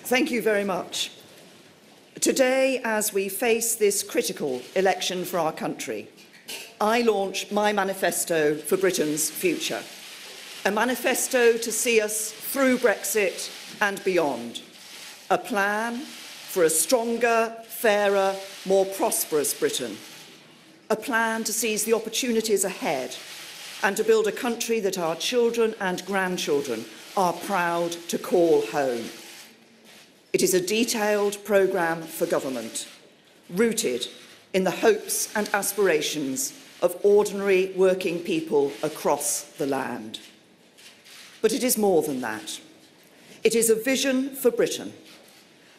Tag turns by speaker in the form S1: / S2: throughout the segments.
S1: Thank you very much. Today, as we face this critical election for our country, I launch my manifesto for Britain's future. A manifesto to see us through Brexit and beyond. A plan for a stronger, fairer, more prosperous Britain. A plan to seize the opportunities ahead and to build a country that our children and grandchildren are proud to call home. It is a detailed programme for government, rooted in the hopes and aspirations of ordinary working people across the land. But it is more than that. It is a vision for Britain,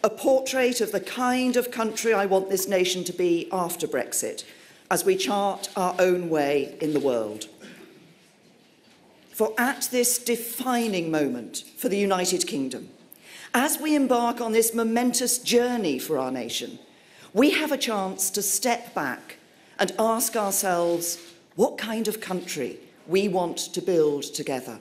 S1: a portrait of the kind of country I want this nation to be after Brexit, as we chart our own way in the world. For at this defining moment for the United Kingdom, as we embark on this momentous journey for our nation, we have a chance to step back and ask ourselves what kind of country we want to build together.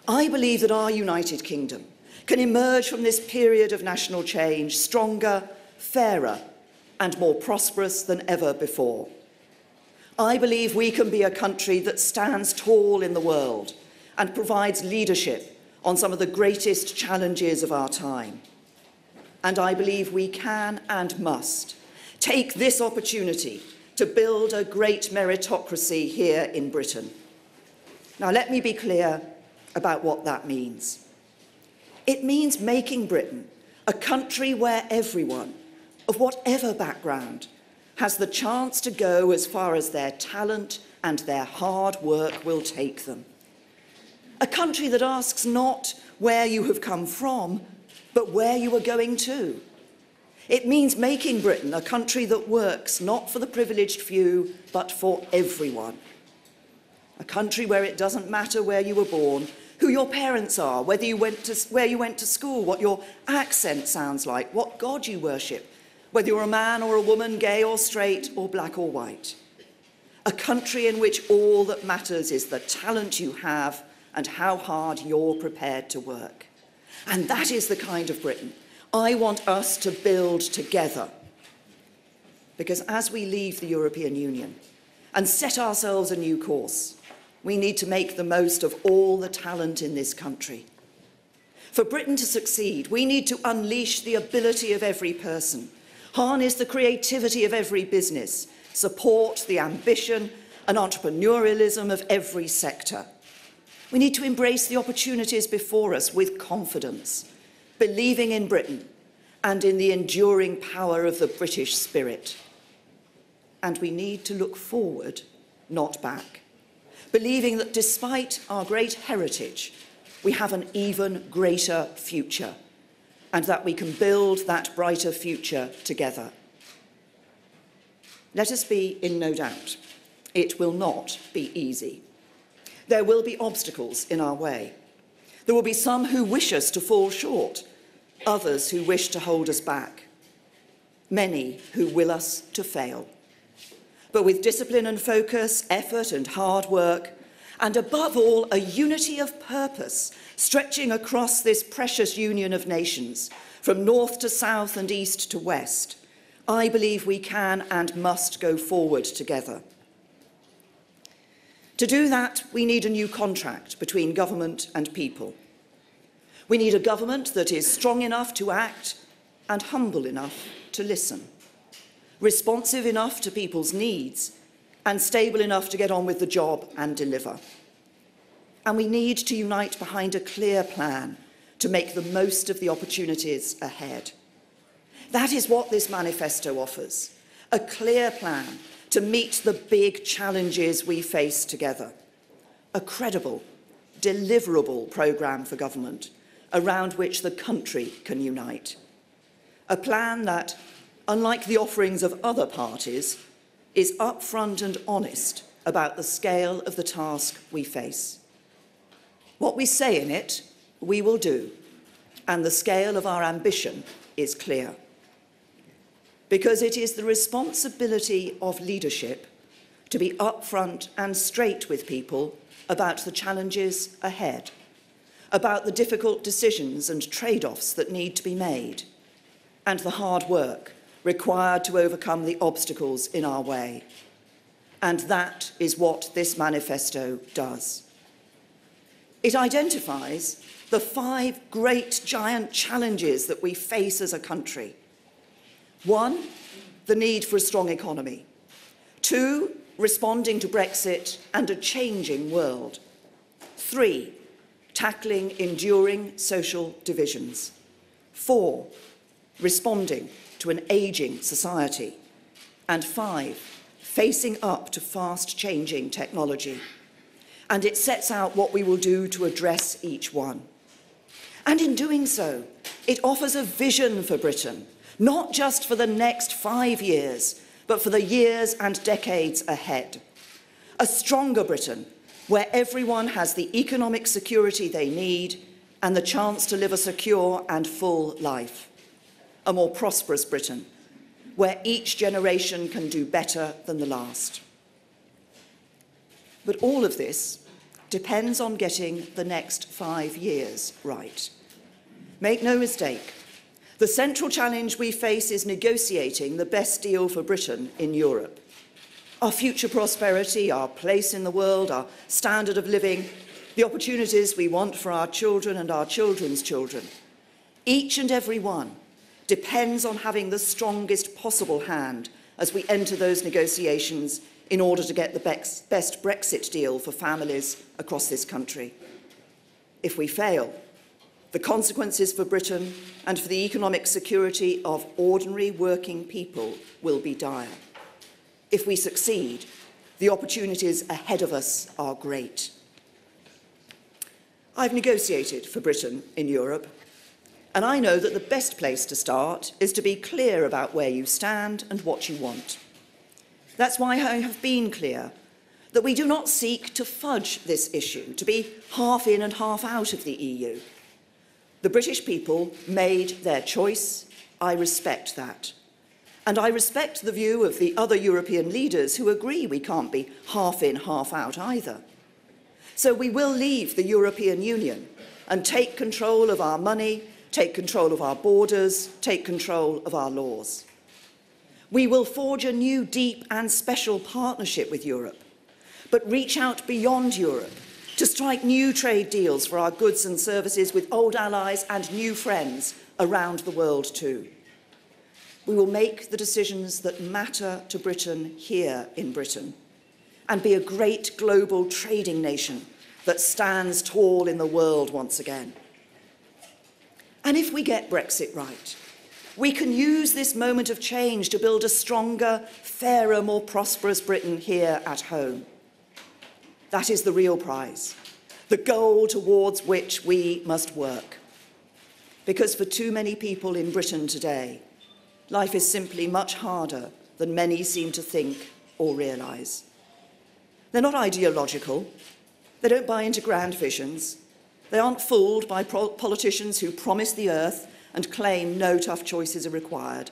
S1: I believe that our United Kingdom can emerge from this period of national change stronger, fairer, and more prosperous than ever before. I believe we can be a country that stands tall in the world and provides leadership on some of the greatest challenges of our time. And I believe we can and must take this opportunity to build a great meritocracy here in Britain. Now, let me be clear about what that means. It means making Britain a country where everyone, of whatever background, has the chance to go as far as their talent and their hard work will take them. A country that asks not where you have come from, but where you are going to. It means making Britain a country that works not for the privileged few, but for everyone. A country where it doesn't matter where you were born, who your parents are, where you went to school, what your accent sounds like, what God you worship, whether you're a man or a woman, gay or straight, or black or white. A country in which all that matters is the talent you have and how hard you're prepared to work. And that is the kind of Britain I want us to build together. Because as we leave the European Union and set ourselves a new course, we need to make the most of all the talent in this country. For Britain to succeed, we need to unleash the ability of every person, harness the creativity of every business, support the ambition and entrepreneurialism of every sector. We need to embrace the opportunities before us with confidence, believing in Britain and in the enduring power of the British spirit. And we need to look forward, not back, believing that despite our great heritage, we have an even greater future, and that we can build that brighter future together. Let us be in no doubt, it will not be easy. There will be obstacles in our way. There will be some who wish us to fall short, others who wish to hold us back, many who will us to fail. But with discipline and focus, effort and hard work, and above all, a unity of purpose stretching across this precious union of nations, from north to south and east to west, I believe we can and must go forward together. To do that, we need a new contract between government and people. We need a government that is strong enough to act and humble enough to listen, responsive enough to people's needs, and stable enough to get on with the job and deliver. And we need to unite behind a clear plan to make the most of the opportunities ahead. That is what this manifesto offers, a clear plan to meet the big challenges we face together. A credible, deliverable programme for government around which the country can unite. A plan that, unlike the offerings of other parties, is upfront and honest about the scale of the task we face. What we say in it, we will do, and the scale of our ambition is clear. Because it is the responsibility of leadership to be upfront and straight with people about the challenges ahead, about the difficult decisions and trade-offs that need to be made, and the hard work required to overcome the obstacles in our way. And that is what this manifesto does. It identifies the 5 great giant challenges that we face as a country. 1, the need for a strong economy. 2, responding to Brexit and a changing world. 3, tackling enduring social divisions. 4, responding to an ageing society. And 5, facing up to fast-changing technology. And it sets out what we will do to address each one. And in doing so, it offers a vision for Britain, not just for the next 5 years, but for the years and decades ahead. A stronger Britain, where everyone has the economic security they need and the chance to live a secure and full life. A more prosperous Britain, where each generation can do better than the last. But all of this depends on getting the next 5 years right. Make no mistake, the central challenge we face is negotiating the best deal for Britain in Europe. Our future prosperity, our place in the world, our standard of living, the opportunities we want for our children and our children's children. Each and every one depends on having the strongest possible hand as we enter those negotiations in order to get the best Brexit deal for families across this country. If we fail, the consequences for Britain and for the economic security of ordinary working people will be dire. If we succeed, the opportunities ahead of us are great. I've negotiated for Britain in Europe, and I know that the best place to start is to be clear about where you stand and what you want. That's why I have been clear that we do not seek to fudge this issue, to be half in and half out of the EU. The British people made their choice. I respect that. And I respect the view of the other European leaders who agree we can't be half in, half out either. So we will leave the European Union and take control of our money, take control of our borders, take control of our laws. We will forge a new, deep and special partnership with Europe, but reach out beyond Europe to strike new trade deals for our goods and services with old allies and new friends around the world too. We will make the decisions that matter to Britain here in Britain and be a great global trading nation that stands tall in the world once again. And if we get Brexit right, we can use this moment of change to build a stronger, fairer, more prosperous Britain here at home. That is the real prize, the goal towards which we must work. Because for too many people in Britain today, life is simply much harder than many seem to think or realise. They're not ideological. They don't buy into grand visions. They aren't fooled by politicians who promise the earth and claim no tough choices are required.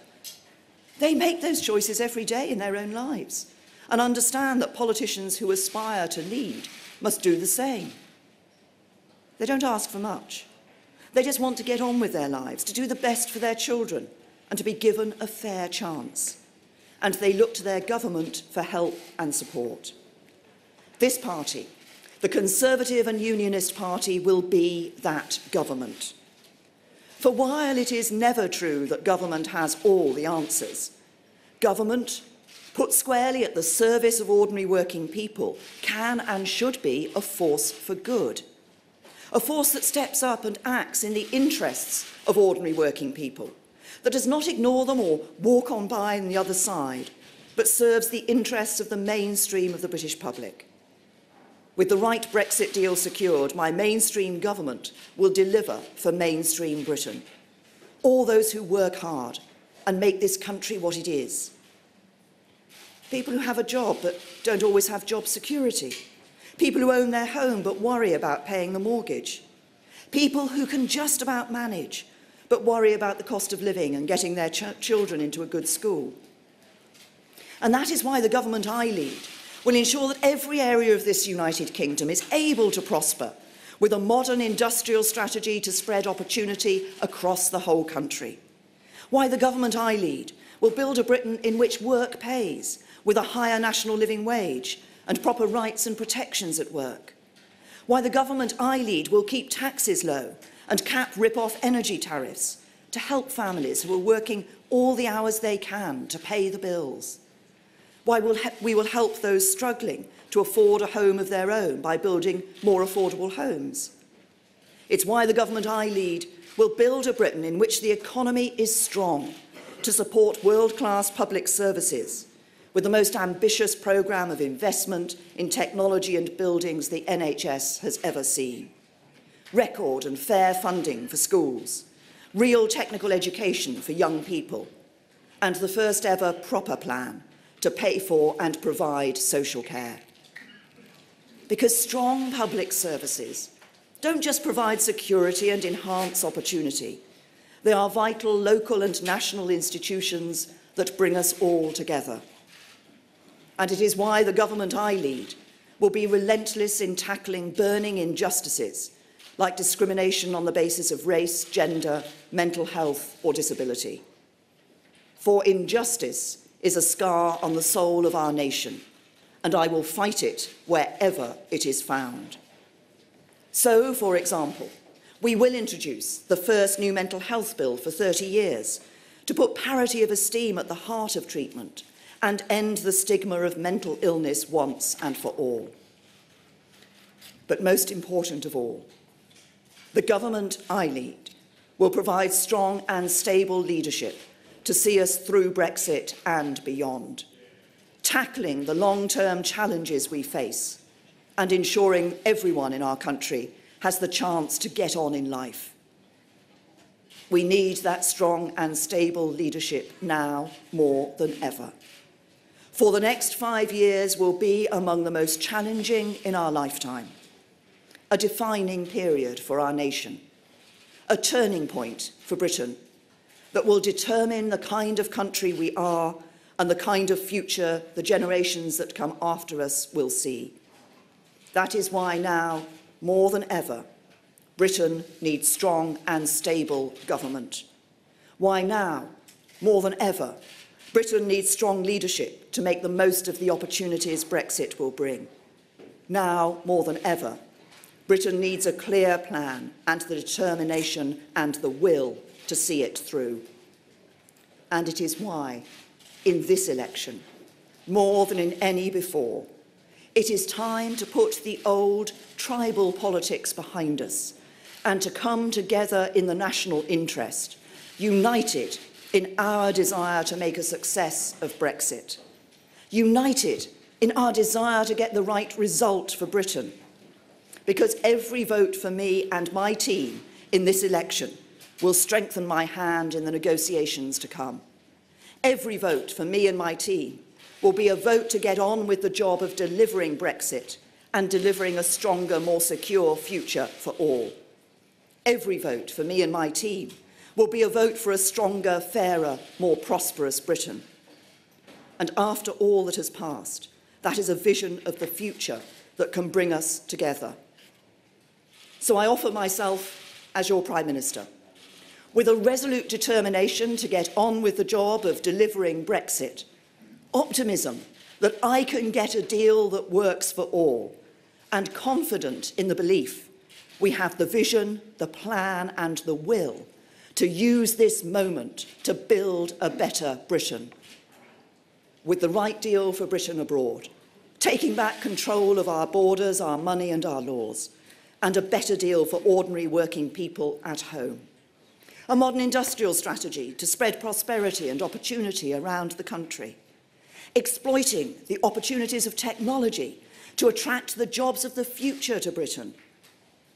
S1: They make those choices every day in their own lives and understand that politicians who aspire to lead must do the same. They don't ask for much. They just want to get on with their lives, to do the best for their children, and to be given a fair chance. And they look to their government for help and support. This party, the Conservative and Unionist Party, will be that government. For while it is never true that government has all the answers, government, put squarely at the service of ordinary working people, can and should be a force for good. A force that steps up and acts in the interests of ordinary working people, that does not ignore them or walk on by on the other side, but serves the interests of the mainstream of the British public. With the right Brexit deal secured, my mainstream government will deliver for mainstream Britain. All those who work hard and make this country what it is. People who have a job but don't always have job security. People who own their home but worry about paying the mortgage. People who can just about manage but worry about the cost of living and getting their children into a good school. And that is why the government I lead will ensure that every area of this United Kingdom is able to prosper with a modern industrial strategy to spread opportunity across the whole country. Why the government I lead will build a Britain in which work pays, with a higher national living wage and proper rights and protections at work. Why the government I lead will keep taxes low and cap rip-off energy tariffs to help families who are working all the hours they can to pay the bills. Why we will help those struggling to afford a home of their own by building more affordable homes. It's why the government I lead will build a Britain in which the economy is strong to support world-class public services, with the most ambitious programme of investment in technology and buildings the NHS has ever seen. Record and fair funding for schools, real technical education for young people, and the first ever proper plan to pay for and provide social care. Because strong public services don't just provide security and enhance opportunity, they are vital local and national institutions that bring us all together. And it is why the government I lead will be relentless in tackling burning injustices like discrimination on the basis of race, gender, mental health or disability. For injustice is a scar on the soul of our nation, and I will fight it wherever it is found. So, for example, we will introduce the first new mental health bill for 30 years to put parity of esteem at the heart of treatment and end the stigma of mental illness once and for all. But most important of all, the government I lead will provide strong and stable leadership to see us through Brexit and beyond, tackling the long-term challenges we face and ensuring everyone in our country has the chance to get on in life. We need that strong and stable leadership now more than ever. For the next 5 years will be among the most challenging in our lifetime, a defining period for our nation, a turning point for Britain that will determine the kind of country we are and the kind of future the generations that come after us will see. That is why now, more than ever, Britain needs strong and stable government. Why now, more than ever, Britain needs strong leadership to make the most of the opportunities Brexit will bring. Now, more than ever, Britain needs a clear plan and the determination and the will to see it through. And it is why, in this election, more than in any before, it is time to put the old tribal politics behind us and to come together in the national interest, united in our desire to make a success of Brexit, united in our desire to get the right result for Britain, because every vote for me and my team in this election will strengthen my hand in the negotiations to come. Every vote for me and my team will be a vote to get on with the job of delivering Brexit and delivering a stronger, more secure future for all. Every vote for me and my team will be a vote for a stronger, fairer, more prosperous Britain. And after all that has passed, that is a vision of the future that can bring us together. So I offer myself as your Prime Minister, with a resolute determination to get on with the job of delivering Brexit, optimism that I can get a deal that works for all, and confident in the belief we have the vision, the plan and the will to use this moment to build a better Britain. With the right deal for Britain abroad, taking back control of our borders, our money and our laws, and a better deal for ordinary working people at home. A modern industrial strategy to spread prosperity and opportunity around the country. Exploiting the opportunities of technology to attract the jobs of the future to Britain.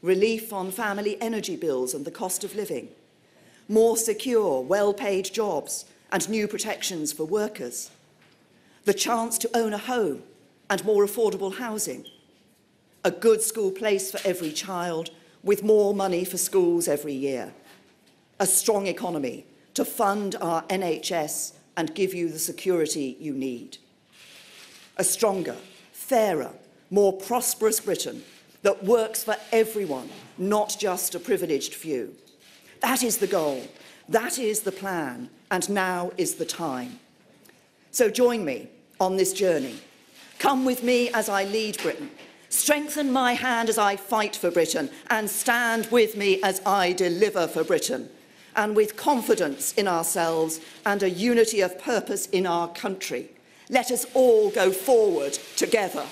S1: Relief on family energy bills and the cost of living. More secure, well-paid jobs and new protections for workers. The chance to own a home and more affordable housing. A good school place for every child with more money for schools every year. A strong economy to fund our NHS and give you the security you need. A stronger, fairer, more prosperous Britain that works for everyone, not just a privileged few. That is the goal, that is the plan, and now is the time. So join me on this journey. Come with me as I lead Britain. Strengthen my hand as I fight for Britain, and stand with me as I deliver for Britain. And with confidence in ourselves and a unity of purpose in our country, let us all go forward together.